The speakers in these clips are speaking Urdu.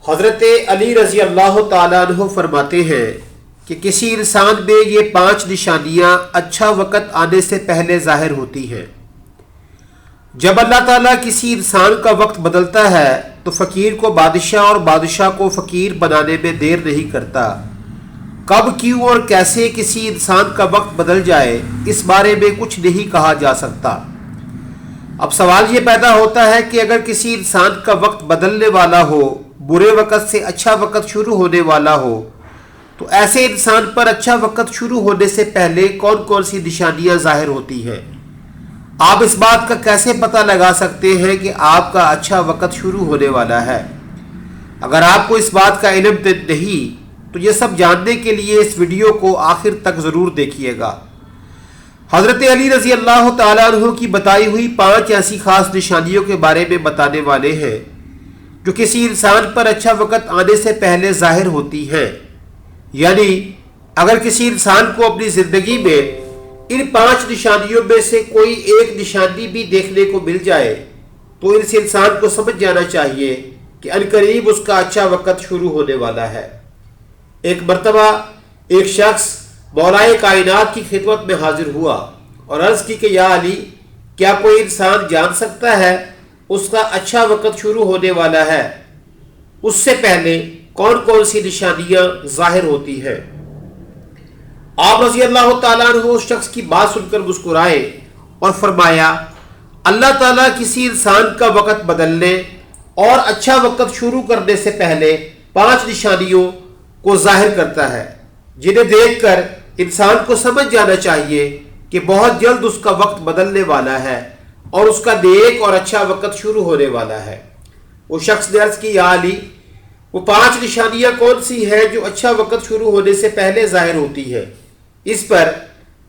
حضرت علی رضی اللہ تعالیٰ عنہ فرماتے ہیں کہ کسی انسان میں یہ 5 نشانیاں اچھا وقت آنے سے پہلے ظاہر ہوتی ہیں۔ جب اللہ تعالیٰ کسی انسان کا وقت بدلتا ہے تو فقیر کو بادشاہ اور بادشاہ کو فقیر بنانے میں دیر نہیں کرتا۔ کب، کیوں اور کیسے کسی انسان کا وقت بدل جائے اس بارے میں کچھ نہیں کہا جا سکتا۔ اب سوال یہ پیدا ہوتا ہے کہ اگر کسی انسان کا وقت بدلنے والا ہو، برے وقت سے اچھا وقت شروع ہونے والا ہو، تو ایسے انسان پر اچھا وقت شروع ہونے سے پہلے کون کون سی نشانیاں ظاہر ہوتی ہیں؟ آپ اس بات کا کیسے پتہ لگا سکتے ہیں کہ آپ کا اچھا وقت شروع ہونے والا ہے؟ اگر آپ کو اس بات کا علم نہیں تو یہ سب جاننے کے لیے اس ویڈیو کو آخر تک ضرور دیکھیے گا۔ حضرت علی رضی اللہ تعالیٰ عنہ کی بتائی ہوئی 5 ایسی خاص نشانیوں کے بارے میں بتانے والے ہیں جو کسی انسان پر اچھا وقت آنے سے پہلے ظاہر ہوتی ہیں۔ یعنی اگر کسی انسان کو اپنی زندگی میں ان 5 نشانیوں میں سے کوئی ایک نشانی بھی دیکھنے کو مل جائے تو اس انسان کو سمجھ جانا چاہیے کہ عنقریب اس کا اچھا وقت شروع ہونے والا ہے۔ ایک مرتبہ ایک شخص مولائے کائنات کی خدمت میں حاضر ہوا اور عرض کی کہ یا علی، کیا کوئی انسان جان سکتا ہے اس کا اچھا وقت شروع ہونے والا ہے؟ اس سے پہلے کون کون سی نشانیاں ظاہر ہوتی ہیں؟ آپ رضی اللہ تعالیٰ عنہ اس شخص کی بات سن کر مسکرائے اور فرمایا، اللہ تعالیٰ کسی انسان کا وقت بدلنے اور اچھا وقت شروع کرنے سے پہلے 5 نشانیوں کو ظاہر کرتا ہے، جنہیں دیکھ کر انسان کو سمجھ جانا چاہیے کہ بہت جلد اس کا وقت بدلنے والا ہے اور اس کا نیک اور اچھا وقت شروع ہونے والا ہے۔ وہ شخص نے عرض کی، یا علی، وہ 5 نشانیاں کون سی ہیں جو اچھا وقت شروع ہونے سے پہلے ظاہر ہوتی ہے؟ اس پر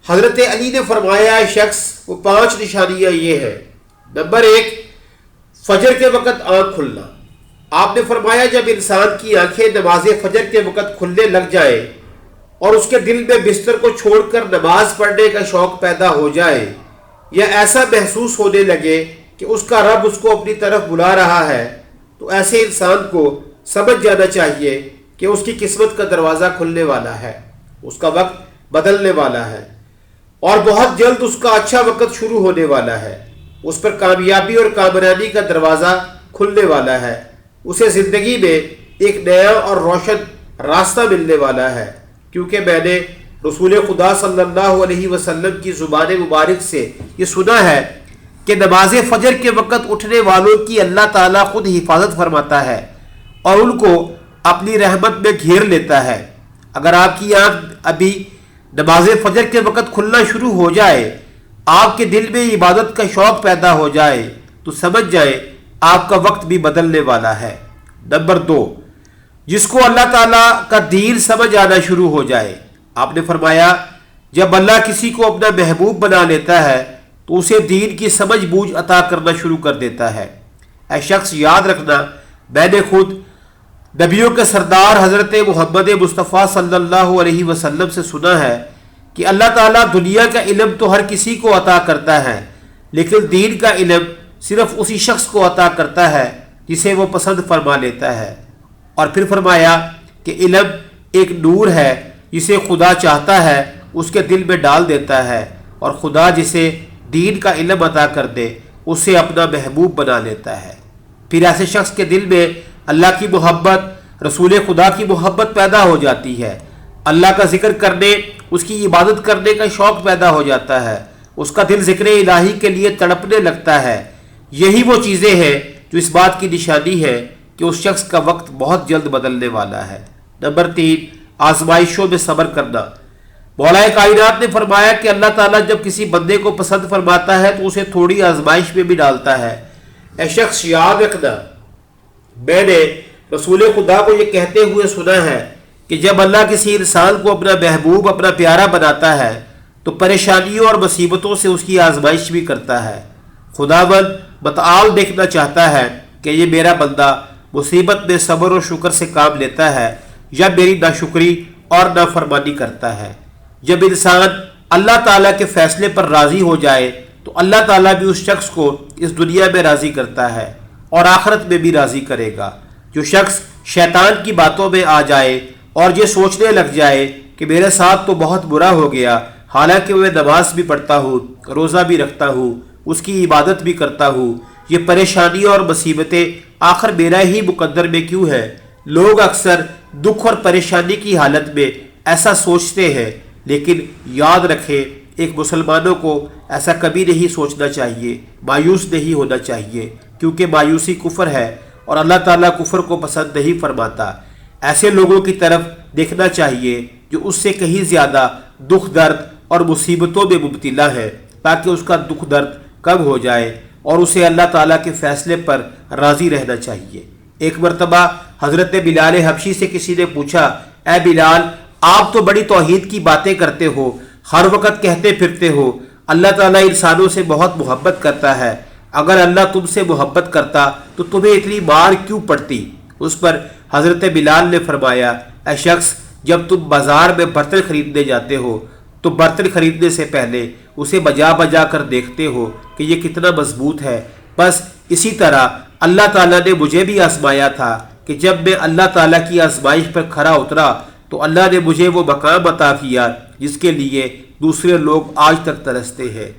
حضرت علی نے فرمایا، شخص، وہ 5 نشانیاں یہ ہیں۔ نمبر 1، فجر کے وقت آنکھ کھلنا۔ آپ نے فرمایا جب انسان کی آنکھیں نماز فجر کے وقت کھلنے لگ جائے اور اس کے دل میں بستر کو چھوڑ کر نماز پڑھنے کا شوق پیدا ہو جائے، یا ایسا محسوس ہونے لگے کہ اس کا رب اس کو اپنی طرف بلا رہا ہے، تو ایسے انسان کو سمجھ جانا چاہیے کہ اس کی قسمت کا دروازہ کھلنے والا ہے، اس کا وقت بدلنے والا ہے اور بہت جلد اس کا اچھا وقت شروع ہونے والا ہے۔ اس پر کامیابی اور کامرانی کا دروازہ کھلنے والا ہے، اسے زندگی میں ایک نیا اور روشن راستہ ملنے والا ہے، کیونکہ میں نے رسول خدا صلی اللہ علیہ وسلم کی زبان مبارک سے یہ سنا ہے کہ نماز فجر کے وقت اٹھنے والوں کی اللہ تعالیٰ خود حفاظت فرماتا ہے اور ان کو اپنی رحمت میں گھیر لیتا ہے۔ اگر آپ کی آنکھ ابھی نماز فجر کے وقت کھلنا شروع ہو جائے، آپ کے دل میں عبادت کا شوق پیدا ہو جائے، تو سمجھ جائیں آپ کا وقت بھی بدلنے والا ہے۔ نمبر 2، جس کو اللہ تعالیٰ کا دین سمجھ آنا شروع ہو جائے۔ آپ نے فرمایا جب اللہ کسی کو اپنا محبوب بنا لیتا ہے تو اسے دین کی سمجھ بوجھ عطا کرنا شروع کر دیتا ہے۔ اے شخص، یاد رکھنا، میں نے خود نبیوں کے سردار حضرت محمد مصطفیٰ صلی اللہ علیہ وسلم سے سنا ہے کہ اللہ تعالیٰ دنیا کا علم تو ہر کسی کو عطا کرتا ہے، لیکن دین کا علم صرف اسی شخص کو عطا کرتا ہے جسے وہ پسند فرما لیتا ہے۔ اور پھر فرمایا کہ علم ایک نور ہے، جسے خدا چاہتا ہے اس کے دل میں ڈال دیتا ہے، اور خدا جسے دین کا علم عطا کر دے اسے اپنا محبوب بنا لیتا ہے۔ پھر ایسے شخص کے دل میں اللہ کی محبت، رسول خدا کی محبت پیدا ہو جاتی ہے، اللہ کا ذکر کرنے، اس کی عبادت کرنے کا شوق پیدا ہو جاتا ہے، اس کا دل ذکر الہی کے لیے تڑپنے لگتا ہے۔ یہی وہ چیزیں ہیں جو اس بات کی نشانی ہے کہ اس شخص کا وقت بہت جلد بدلنے والا ہے۔ نمبر 3، آزمائشوں میں صبر کرنا۔ مولائے کائنات نے فرمایا کہ اللہ تعالیٰ جب کسی بندے کو پسند فرماتا ہے تو اسے تھوڑی آزمائش میں بھی ڈالتا ہے۔ اے شخص، یاد رکھنا، میں نے رسول خدا کو یہ کہتے ہوئے سنا ہے کہ جب اللہ کسی انسان کو اپنا محبوب، اپنا پیارا بناتا ہے تو پریشانیوں اور مصیبتوں سے اس کی آزمائش بھی کرتا ہے۔ خداوند متعال دیکھنا چاہتا ہے کہ یہ میرا بندہ مصیبت میں صبر و شکر سے کام لیتا ہے یا میری ناشکری اور نافرمانی کرتا ہے۔ جب انسان اللہ تعالیٰ کے فیصلے پر راضی ہو جائے تو اللہ تعالیٰ بھی اس شخص کو اس دنیا میں راضی کرتا ہے اور آخرت میں بھی راضی کرے گا۔ جو شخص شیطان کی باتوں میں آ جائے اور یہ سوچنے لگ جائے کہ میرے ساتھ تو بہت برا ہو گیا، حالانکہ میں نماز بھی پڑھتا ہوں، روزہ بھی رکھتا ہوں، اس کی عبادت بھی کرتا ہوں، یہ پریشانیاں اور مصیبتیں آخر میرا ہی مقدر میں کیوں ہے؟ لوگ اکثر دکھ اور پریشانی کی حالت میں ایسا سوچتے ہیں، لیکن یاد رکھیں ایک مسلمانوں کو ایسا کبھی نہیں سوچنا چاہیے، مایوس نہیں ہونا چاہیے، کیونکہ مایوسی کفر ہے اور اللہ تعالیٰ کفر کو پسند نہیں فرماتا۔ ایسے لوگوں کی طرف دیکھنا چاہیے جو اس سے کہیں زیادہ دکھ درد اور مصیبتوں میں مبتلا ہے، تاکہ اس کا دکھ درد کم ہو جائے اور اسے اللہ تعالیٰ کے فیصلے پر راضی رہنا چاہیے۔ ایک مرتبہ حضرت بلال حبشی سے کسی نے پوچھا، اے بلال، آپ تو بڑی توحید کی باتیں کرتے ہو، ہر وقت کہتے پھرتے ہو اللہ تعالیٰ انسانوں سے بہت محبت کرتا ہے، اگر اللہ تم سے محبت کرتا تو تمہیں اتنی مار کیوں پڑتی؟ اس پر حضرت بلال نے فرمایا، اے شخص، جب تم بازار میں برتن خریدنے جاتے ہو تو برتن خریدنے سے پہلے اسے بجا بجا کر دیکھتے ہو کہ یہ کتنا مضبوط ہے۔ بس اسی طرح اللہ تعالیٰ نے مجھے بھی آزمایا تھا کہ جب میں اللہ تعالیٰ کی آزمائش پر کھرا اترا تو اللہ نے مجھے وہ مقام عطا کیا جس کے لیے دوسرے لوگ آج تک ترستے ہیں۔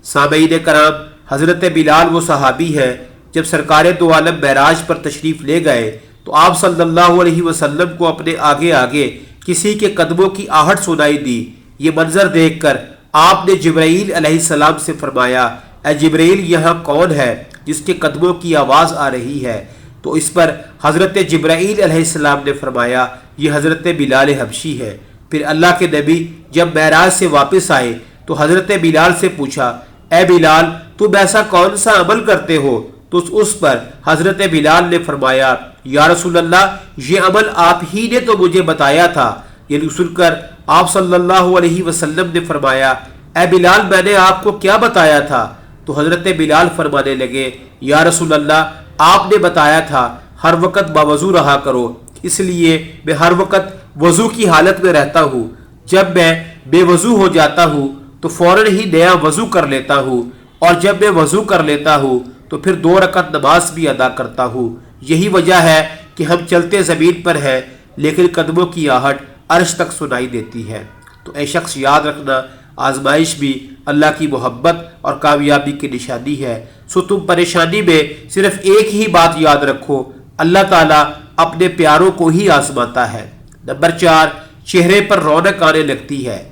سامعین کرام، حضرت بلال وہ صحابی ہے جب سرکار دو عالم معراج پر تشریف لے گئے تو آپ صلی اللہ علیہ وسلم کو اپنے آگے آگے کسی کے قدموں کی آہٹ سنائی دی۔ یہ منظر دیکھ کر آپ نے جبرائیل علیہ السلام سے فرمایا، اے جبرائیل، یہاں کون ہے جس کے قدموں کی آواز آ رہی ہے؟ تو اس پر حضرت جبرائیل علیہ السلام نے فرمایا، یہ حضرت بلال حبشی ہے۔ پھر اللہ کے نبی جب معراج سے واپس آئے تو حضرت بلال سے پوچھا، اے بلال، تم ایسا کون سا عمل کرتے ہو؟ تو اس پر حضرت بلال نے فرمایا، یا رسول اللہ، یہ عمل آپ ہی نے تو مجھے بتایا تھا۔ یہ سن کر آپ صلی اللہ علیہ وسلم نے فرمایا، اے بلال، میں نے آپ کو کیا بتایا تھا؟ تو حضرت بلال فرمانے لگے، یا رسول اللہ، آپ نے بتایا تھا ہر وقت باوضو رہا کرو، اس لیے میں ہر وقت وضو کی حالت میں رہتا ہوں۔ جب میں بے وضو ہو جاتا ہوں تو فوراً ہی نیا وضو کر لیتا ہوں، اور جب میں وضو کر لیتا ہوں تو پھر 2 رکعت نماز بھی ادا کرتا ہوں۔ یہی وجہ ہے کہ ہم چلتے زمین پر ہیں لیکن قدموں کی آہٹ عرش تک سنائی دیتی ہے۔ تو اے شخص، یاد رکھنا، آزمائش بھی اللہ کی محبت اور کامیابی کی نشانی ہے۔ سو تم پریشانی میں صرف ایک ہی بات یاد رکھو، اللہ تعالیٰ اپنے پیاروں کو ہی آزماتا ہے۔ نمبر 4، چہرے پر رونق آنے لگتی ہے۔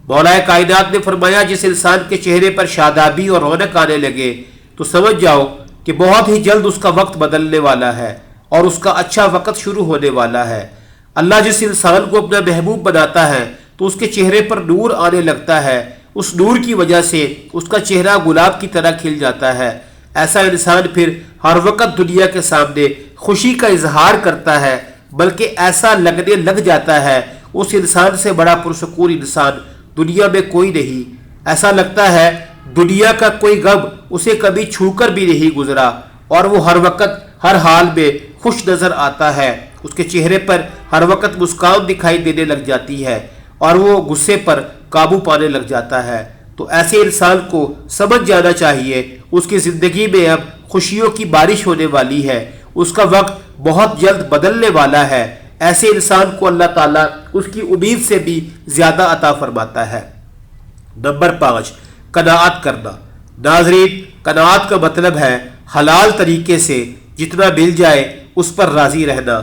مولا کائنات نے فرمایا، جس انسان کے چہرے پر شادابی اور رونق آنے لگے تو سمجھ جاؤ کہ بہت ہی جلد اس کا وقت بدلنے والا ہے اور اس کا اچھا وقت شروع ہونے والا ہے۔ اللہ جس انسان کو اپنا محبوب بناتا ہے تو اس کے چہرے پر نور آنے لگتا ہے، اس نور کی وجہ سے اس کا چہرہ گلاب کی طرح کھل جاتا ہے۔ ایسا انسان پھر ہر وقت دنیا کے سامنے خوشی کا اظہار کرتا ہے، بلکہ ایسا لگنے لگ جاتا ہے اس انسان سے بڑا پرسکون انسان دنیا میں کوئی نہیں۔ ایسا لگتا ہے دنیا کا کوئی غم اسے کبھی چھو کر بھی نہیں گزرا، اور وہ ہر وقت ہر حال میں خوش نظر آتا ہے۔ اس کے چہرے پر ہر وقت مسکان دکھائی دینے لگ جاتی ہے اور وہ غصے پر قابو پانے لگ جاتا ہے۔ تو ایسے انسان کو سمجھ جانا چاہیے اس کی زندگی میں اب خوشیوں کی بارش ہونے والی ہے، اس کا وقت بہت جلد بدلنے والا ہے۔ ایسے انسان کو اللہ تعالیٰ اس کی امید سے بھی زیادہ عطا فرماتا ہے۔ نمبر 5، قناعت کرنا۔ ناظرین، قناعت کا مطلب ہے حلال طریقے سے جتنا مل جائے اس پر راضی رہنا،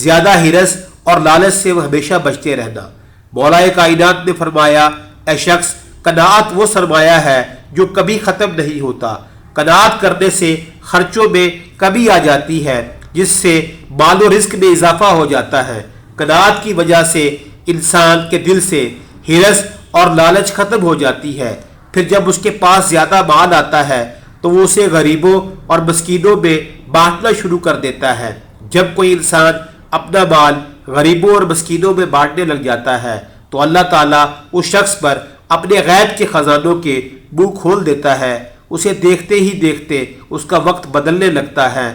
زیادہ ہرس اور لالچ سے ہمیشہ بچتے رہنا۔ مولا کائنات نے فرمایا، اے شخص، قناعت وہ سرمایہ ہے جو کبھی ختم نہیں ہوتا۔ قناعت کرنے سے خرچوں میں کمی آ جاتی ہے، جس سے مال و رزق میں اضافہ ہو جاتا ہے۔ قناعت کی وجہ سے انسان کے دل سے ہرس اور لالچ ختم ہو جاتی ہے۔ پھر جب اس کے پاس زیادہ مال آتا ہے تو وہ اسے غریبوں اور مسکینوں میں بانٹنا شروع کر دیتا ہے۔ جب کوئی انسان اپنا مال غریبوں اور مسکینوں میں بانٹنے لگ جاتا ہے تو اللہ تعالیٰ اس شخص پر اپنے غیب کے خزانوں کے منہ کھول دیتا ہے، اسے دیکھتے ہی دیکھتے اس کا وقت بدلنے لگتا ہے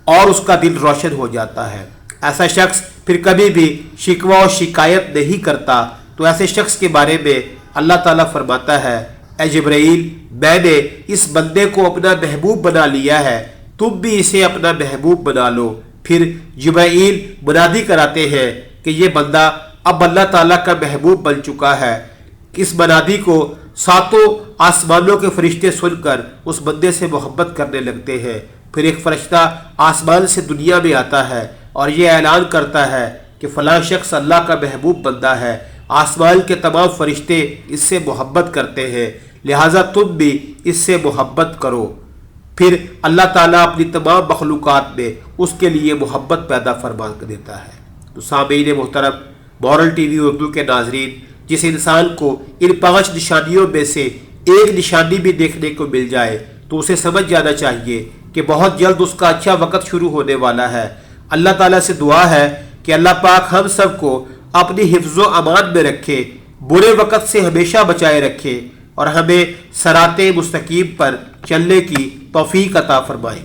اور اس کا دل روشن ہو جاتا ہے۔ ایسا شخص پھر کبھی بھی شکوہ و شکایت نہیں کرتا۔ تو ایسے شخص کے بارے میں اللہ تعالیٰ فرماتا ہے، اے جبرائیل، میں نے اس بندے کو اپنا محبوب بنا لیا ہے، تم بھی اسے اپنا محبوب بنا لو۔ پھر جبرائیل منادی کراتے ہیں کہ یہ بندہ اب اللہ تعالیٰ کا محبوب بن چکا ہے۔ اس منادی کو ساتوں آسمانوں کے فرشتے سن کر اس بندے سے محبت کرنے لگتے ہیں۔ پھر ایک فرشتہ آسمان سے دنیا میں آتا ہے اور یہ اعلان کرتا ہے کہ فلاں شخص اللہ کا محبوب بندہ ہے، آسمان کے تمام فرشتے اس سے محبت کرتے ہیں، لہٰذا تم بھی اس سے محبت کرو۔ پھر اللہ تعالیٰ اپنی تمام مخلوقات میں اس کے لیے محبت پیدا فرما دیتا ہے۔ تو سامعین محترم، مورل ٹی وی اردو کے ناظرین، جس انسان کو ان 5 نشانیوں میں سے ایک نشانی بھی دیکھنے کو مل جائے تو اسے سمجھ جانا چاہیے کہ بہت جلد اس کا اچھا وقت شروع ہونے والا ہے۔ اللہ تعالیٰ سے دعا ہے کہ اللہ پاک ہم سب کو اپنی حفظ و امان میں رکھے، برے وقت سے ہمیشہ بچائے رکھے اور ہمیں صراط مستقیم پر چلنے کی توفیق عطا فرمائے۔